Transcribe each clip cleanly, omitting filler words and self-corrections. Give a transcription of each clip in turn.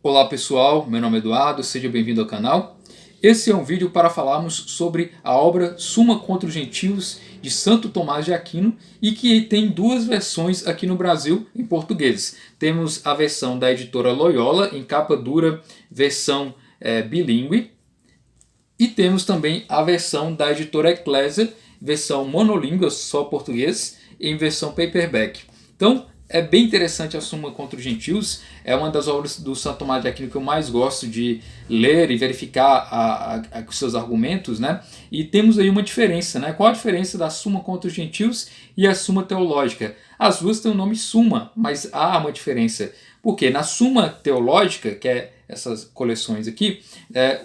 Olá pessoal, meu nome é Eduardo, seja bem-vindo ao canal. Esse é um vídeo para falarmos sobre a obra Suma contra os Gentios de Santo Tomás de Aquino e que tem duas versões aqui no Brasil em português. Temos a versão da editora Loyola em capa dura, versão bilíngue, e temos também a versão da editora Eclésia, versão monolíngua, só português, em versão paperback. Então, é bem interessante a Suma contra os Gentios, é uma das obras do Santo Tomás de Aquino que eu mais gosto de ler e verificar os seus argumentos, né? E temos aí uma diferença, né? Qual a diferença da Suma contra os Gentios e a Suma Teológica? As duas têm o nome Suma, mas há uma diferença. Porque na Suma Teológica, que é essas coleções aqui,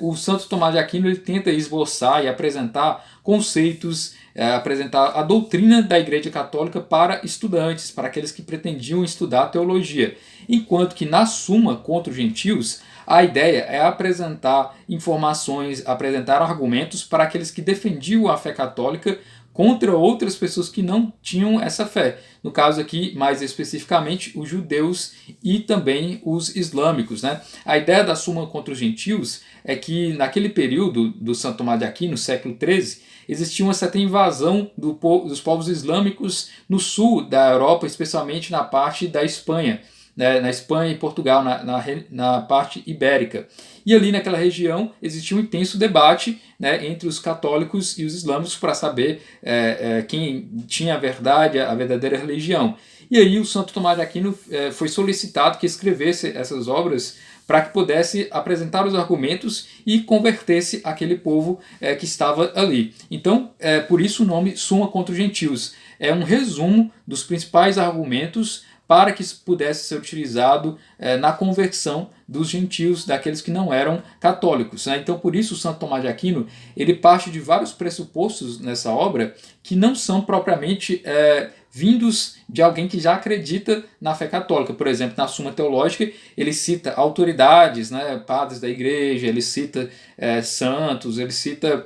o Santo Tomás de Aquino ele tenta esboçar e apresentar conceitos, apresentar a doutrina da Igreja Católica para estudantes, para aqueles que pretendiam estudar teologia. Enquanto que na Suma contra os Gentios, a ideia é apresentar informações, apresentar argumentos para aqueles que defendiam a fé católica contra outras pessoas que não tinham essa fé. No caso aqui, mais especificamente, os judeus e também os islâmicos, né? A ideia da Suma contra os Gentios é que naquele período do Santo Tomás de Aquino, no século XIII, existia uma certa invasão dos povos islâmicos no sul da Europa, especialmente na parte da Espanha, né, na Espanha e Portugal, na parte ibérica. E ali naquela região existia um intenso debate, né, entre os católicos e os islâmicos para saber quem tinha a verdade, a verdadeira religião. E aí o Santo Tomás de Aquino foi solicitado que escrevesse essas obras para que pudesse apresentar os argumentos e convertesse aquele povo que estava ali. Então, por isso o nome Suma contra os Gentios. É um resumo dos principais argumentos para que pudesse ser utilizado na conversão dos gentios, daqueles que não eram católicos, né? Então, por isso, o Santo Tomás de Aquino ele parte de vários pressupostos nessa obra que não são propriamente vindos de alguém que já acredita na fé católica. Por exemplo, na Suma Teológica, ele cita autoridades, né, padres da igreja, ele cita santos, ele cita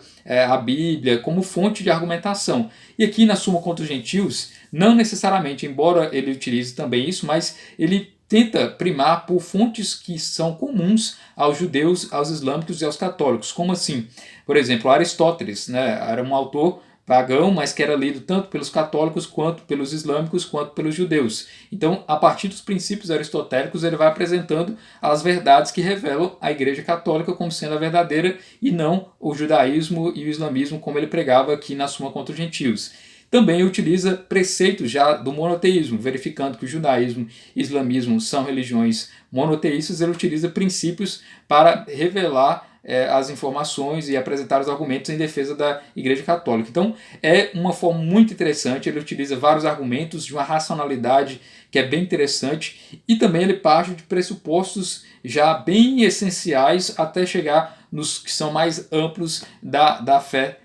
a Bíblia como fonte de argumentação. E aqui na Suma contra os Gentios, não necessariamente, embora ele utilize também isso, mas ele tenta primar por fontes que são comuns aos judeus, aos islâmicos e aos católicos. Como assim? Por exemplo, Aristóteles, né, era um autor pagão, mas que era lido tanto pelos católicos, quanto pelos islâmicos, quanto pelos judeus. Então, a partir dos princípios aristotélicos, ele vai apresentando as verdades que revelam a Igreja Católica como sendo a verdadeira e não o judaísmo e o islamismo como ele pregava aqui na Suma contra os Gentios. Também utiliza preceitos já do monoteísmo, verificando que o judaísmo e o islamismo são religiões monoteístas, ele utiliza princípios para revelar as informações e apresentar os argumentos em defesa da Igreja Católica. Então é uma forma muito interessante, ele utiliza vários argumentos de uma racionalidade que é bem interessante e também ele parte de pressupostos já bem essenciais até chegar nos que são mais amplos da fé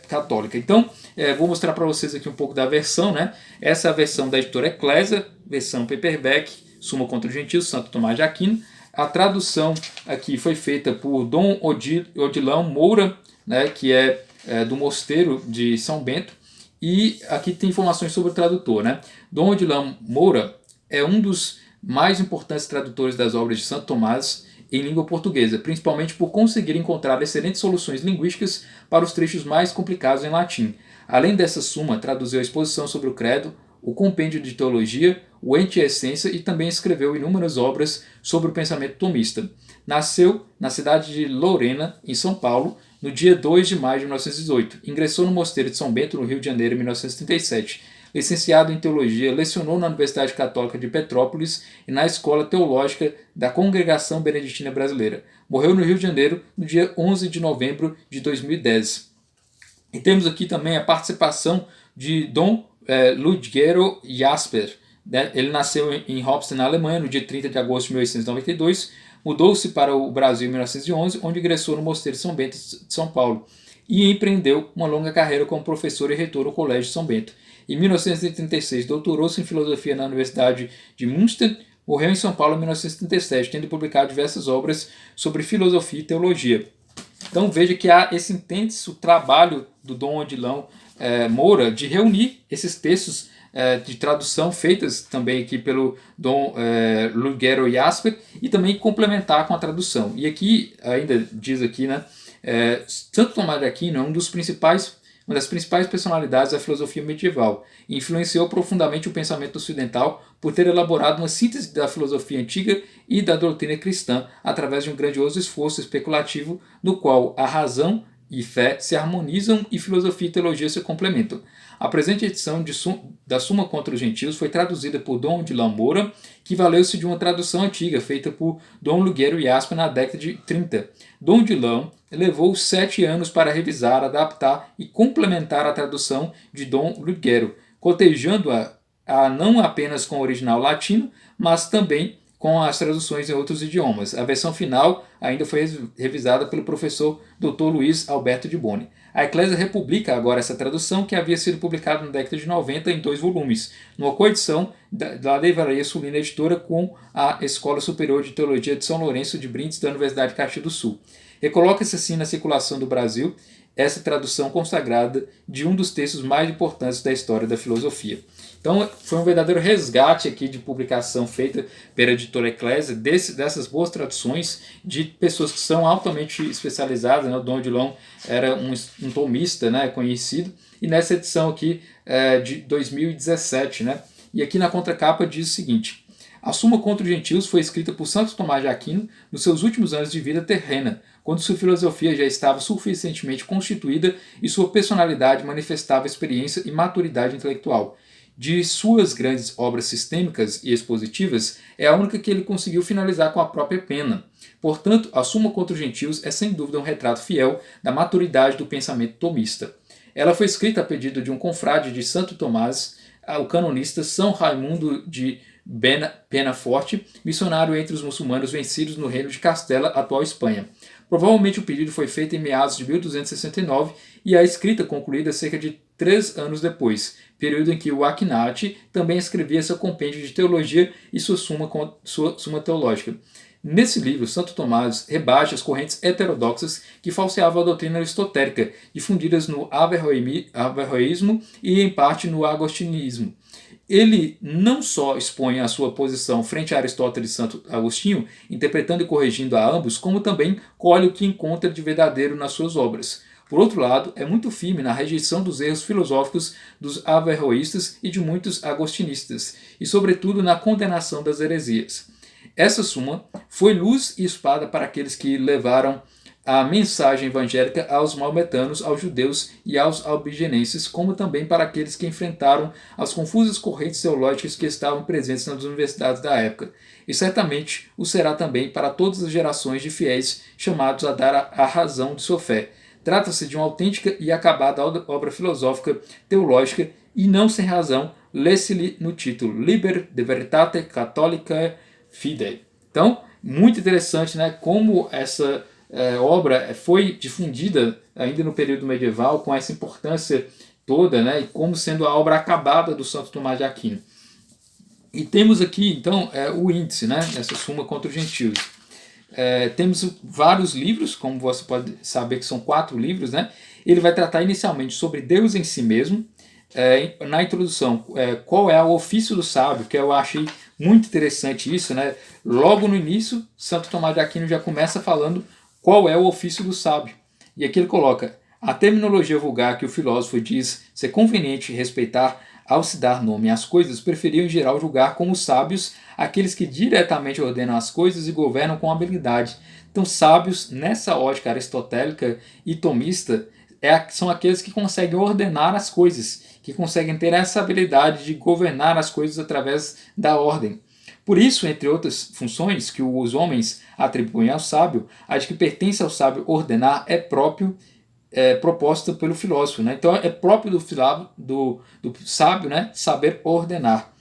católica. Então, vou mostrar para vocês aqui um pouco da versão, né? Essa é a versão da editora Eclésia, versão paperback, Suma contra os Gentios, Santo Tomás de Aquino. A tradução aqui foi feita por Dom Odilão Moura, né, que é do Mosteiro de São Bento, e aqui tem informações sobre o tradutor, né? Dom Odilão Moura é um dos mais importantes tradutores das obras de Santo Tomás em língua portuguesa, principalmente por conseguir encontrar excelentes soluções linguísticas para os trechos mais complicados em latim. Além dessa suma, traduziu a exposição sobre o credo, o compêndio de teologia, o Ente-Essência e também escreveu inúmeras obras sobre o pensamento tomista. Nasceu na cidade de Lorena, em São Paulo, no dia 2 de maio de 1918. Ingressou no Mosteiro de São Bento, no Rio de Janeiro, em 1937. Licenciado em Teologia, lecionou na Universidade Católica de Petrópolis e na Escola Teológica da Congregação Beneditina Brasileira. Morreu no Rio de Janeiro no dia 11 de novembro de 2010. E temos aqui também a participação de Dom Ludgero Jasper. Ele nasceu em Hopsten, na Alemanha, no dia 30 de agosto de 1892. Mudou-se para o Brasil em 1911, onde ingressou no Mosteiro de São Bento de São Paulo e empreendeu uma longa carreira como professor e reitor no Colégio de São Bento. Em 1936, doutorou-se em filosofia na Universidade de Münster. Morreu em São Paulo em 1937, tendo publicado diversas obras sobre filosofia e teologia. Então veja que há esse intenso trabalho do Dom Odilão Moura de reunir esses textos de tradução feitas também aqui pelo Dom Lugero Jasper, e também complementar com a tradução. E aqui ainda diz aqui, né, Santo Tomás de Aquino é uma das principais personalidades da filosofia medieval e influenciou profundamente o pensamento ocidental por ter elaborado uma síntese da filosofia antiga e da doutrina cristã através de um grandioso esforço especulativo no qual a razão e fé se harmonizam e filosofia e teologia se complementam. A presente edição da Suma contra os Gentios foi traduzida por Dom de Lamoura, que valeu-se de uma tradução antiga feita por Dom Lugero Jasper na década de 30. Dom de Lão levou 7 anos para revisar, adaptar e complementar a tradução de Dom Lugero, cotejando-a não apenas com o original latino, mas também com as traduções em outros idiomas. A versão final ainda foi revisada pelo professor Dr. Luiz Alberto de Boni. A Eclésia republica agora essa tradução, que havia sido publicada na década de 90 em 2 volumes, numa coedição da Livraria Sulina Editora com a Escola Superior de Teologia de São Lourenço de Brindes da Universidade de Caxias do Sul. Recoloca-se assim na circulação do Brasil essa tradução consagrada de um dos textos mais importantes da história da filosofia. Então foi um verdadeiro resgate aqui de publicação feita pela editora Eclésia dessas boas traduções de pessoas que são altamente especializadas, né? O Dom de Lão era um tomista, né, conhecido, e nessa edição aqui de 2017, né? E aqui na contracapa diz o seguinte: a Suma contra os Gentios foi escrita por Santo Tomás de Aquino nos seus últimos anos de vida terrena, quando sua filosofia já estava suficientemente constituída e sua personalidade manifestava experiência e maturidade intelectual. De suas grandes obras sistêmicas e expositivas, é a única que ele conseguiu finalizar com a própria pena. Portanto, a Suma contra os Gentios é sem dúvida um retrato fiel da maturidade do pensamento tomista. Ela foi escrita a pedido de um confrade de Santo Tomás, o canonista São Raimundo de Penaforte, missionário entre os muçulmanos vencidos no reino de Castela, atual Espanha. Provavelmente o pedido foi feito em meados de 1269 e a escrita concluída cerca de 3 anos depois, período em que o Akhenaten também escrevia seu compêndio de teologia e sua suma teológica. Nesse livro, Santo Tomás rebaixa as correntes heterodoxas que falseavam a doutrina aristotélica, difundidas no averroísmo e, em parte, no agostinismo. Ele não só expõe a sua posição frente a Aristóteles e Santo Agostinho, interpretando e corrigindo a ambos, como também colhe o que encontra de verdadeiro nas suas obras. Por outro lado, é muito firme na rejeição dos erros filosóficos dos averroístas e de muitos agostinistas, e sobretudo na condenação das heresias. Essa suma foi luz e espada para aqueles que levaram a mensagem evangélica aos maometanos, aos judeus e aos albigenenses, como também para aqueles que enfrentaram as confusas correntes teológicas que estavam presentes nas universidades da época. E certamente o será também para todas as gerações de fiéis chamados a dar a razão de sua fé. Trata-se de uma autêntica e acabada obra filosófica teológica e não sem razão, lê-se-lhe no título Liber de Veritate Catholicae Fidei. Então, muito interessante, né, como essa obra foi difundida ainda no período medieval com essa importância toda, né, e como sendo a obra acabada do Santo Tomás de Aquino. E temos aqui, então, o índice, né, dessa Suma contra os Gentios. Temos vários livros, como você pode saber que são 4 livros, né? Ele vai tratar inicialmente sobre Deus em si mesmo. Na introdução, qual é o ofício do sábio, que eu achei muito interessante isso, né? Logo no início, Santo Tomás de Aquino já começa falando qual é o ofício do sábio. E aqui ele coloca: a terminologia vulgar que o filósofo diz ser conveniente respeitar ao se dar nome às coisas, preferiam em geral julgar como sábios aqueles que diretamente ordenam as coisas e governam com habilidade. Então, sábios, nessa ótica aristotélica e tomista, são aqueles que conseguem ordenar as coisas, que conseguem ter essa habilidade de governar as coisas através da ordem. Por isso, entre outras funções que os homens atribuem ao sábio, a de que pertence ao sábio ordenar é proposta pelo filósofo, né? Então é próprio do sábio, né, saber ordenar.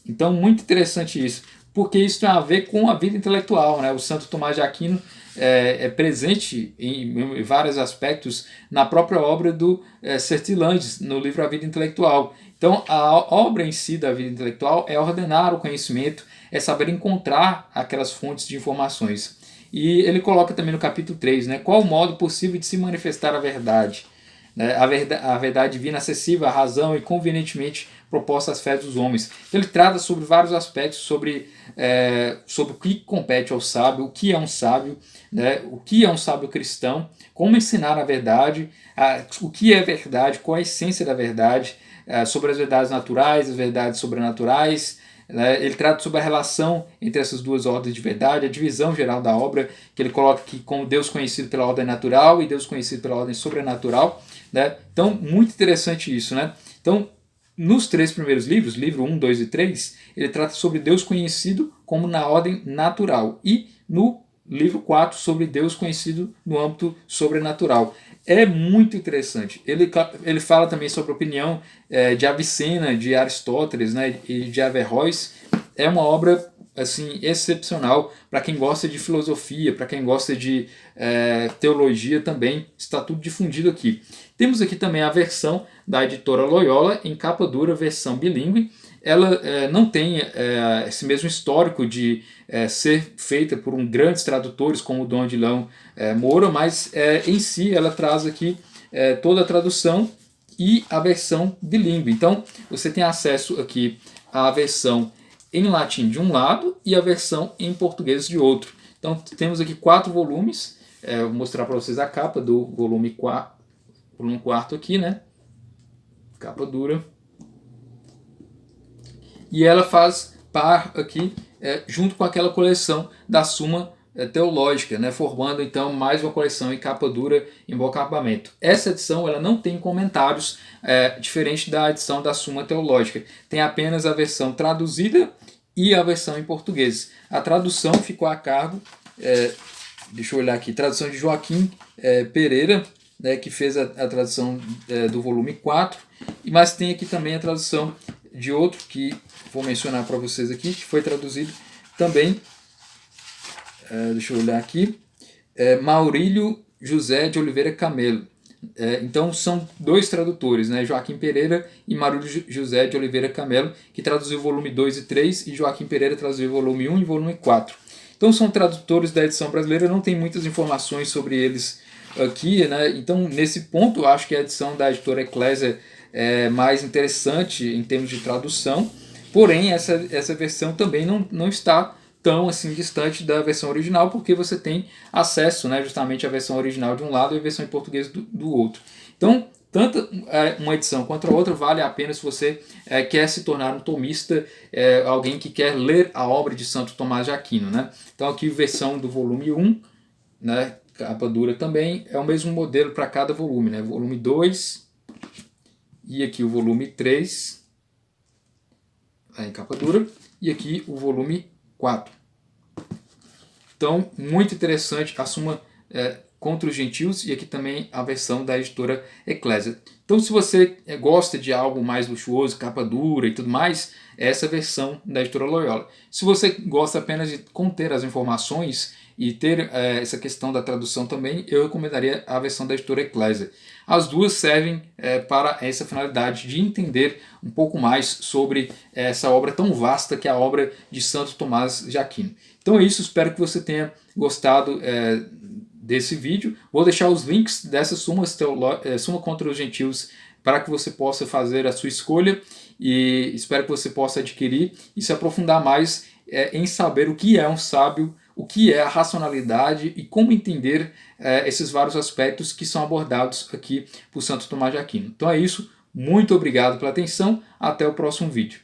Então muito interessante isso, porque isso tem a ver com a vida intelectual, né? O Santo Tomás de Aquino é presente em vários aspectos na própria obra do Sertilanges, no livro A Vida Intelectual. Então a obra em si da vida intelectual é ordenar o conhecimento, é saber encontrar aquelas fontes de informações. E ele coloca também no capítulo 3, né, qual o modo possível de se manifestar a verdade. Né, a verdade divina acessível à razão e convenientemente proposta às fés dos homens. Ele trata sobre vários aspectos, sobre o que compete ao sábio, o que é um sábio, né, o que é um sábio cristão, como ensinar a verdade, o que é verdade, qual a essência da verdade, sobre as verdades naturais, as verdades sobrenaturais. Ele trata sobre a relação entre essas duas ordens de verdade, a divisão geral da obra, que ele coloca aqui como Deus conhecido pela ordem natural e Deus conhecido pela ordem sobrenatural. Né? Então, muito interessante isso. Né? Então, nos 3 primeiros livros, livro 1, 2 e 3, ele trata sobre Deus conhecido como na ordem natural. E no livro 4, sobre Deus conhecido no âmbito sobrenatural. É muito interessante. Ele fala também sobre a opinião de Avicena, de Aristóteles, né, e de Averroes. É uma obra assim excepcional para quem gosta de filosofia, para quem gosta de teologia também. Está tudo difundido aqui. Temos aqui também a versão da editora Loyola, em capa dura, versão bilíngue. Ela não tem esse mesmo histórico de ser feita por grandes tradutores como o Dom Adilão Moura, mas em si ela traz aqui toda a tradução e a versão bilíngue. Então você tem acesso aqui à versão em latim de um lado e a versão em português de outro. Então temos aqui 4 volumes, vou mostrar para vocês a capa do volume 4 aqui, né? Capa dura. E ela faz par aqui junto com aquela coleção da Suma Teológica, né, formando então mais uma coleção em capa dura em bom acabamento. Essa edição ela não tem comentários, diferente da edição da Suma Teológica. Tem apenas a versão traduzida e a versão em português. A tradução ficou a cargo, deixa eu olhar aqui, tradução de Joaquim Pereira, né, que fez a tradução do volume 4, mas tem aqui também a tradução de outro que vou mencionar para vocês aqui, que foi traduzido também, deixa eu olhar aqui, Maurílio José de Oliveira Camelo. Então são 2 tradutores, né, Joaquim Pereira e Maurílio José de Oliveira Camelo, que traduziu o volume 2 e 3, e Joaquim Pereira traduziu o volume 1 e o volume 4. Então são tradutores da edição brasileira, não tem muitas informações sobre eles aqui, né? Então nesse ponto eu acho que a edição da editora Eclésia é mais interessante em termos de tradução, porém essa versão também não está tão assim distante da versão original, porque você tem acesso, né, justamente à versão original de um lado e a versão em português do outro. Então, tanto uma edição quanto a outra vale a pena se você quer se tornar um tomista, alguém que quer ler a obra de Santo Tomás de Aquino. Né? Então aqui a versão do volume 1, né, capa dura também, é o mesmo modelo para cada volume, né? Volume 2 e aqui o volume 3, em capa dura, e aqui o volume 4. Então, muito interessante a Suma contra os Gentios, e aqui também a versão da editora Eclésia. Então, se você gosta de algo mais luxuoso, capa dura e tudo mais, essa é a versão da editora Loyola. Se você gosta apenas de conter as informações e ter essa questão da tradução também, eu recomendaria a versão da editora Eclésia. As duas servem para essa finalidade de entender um pouco mais sobre essa obra tão vasta que é a obra de Santo Tomás de Aquino. Então é isso, espero que você tenha gostado desse vídeo. Vou deixar os links dessa Suma contra os Gentios para que você possa fazer a sua escolha, e espero que você possa adquirir e se aprofundar mais em saber o que é um sábio, o que é a racionalidade e como entender esses vários aspectos que são abordados aqui por Santo Tomás de Aquino. Então é isso, muito obrigado pela atenção, até o próximo vídeo.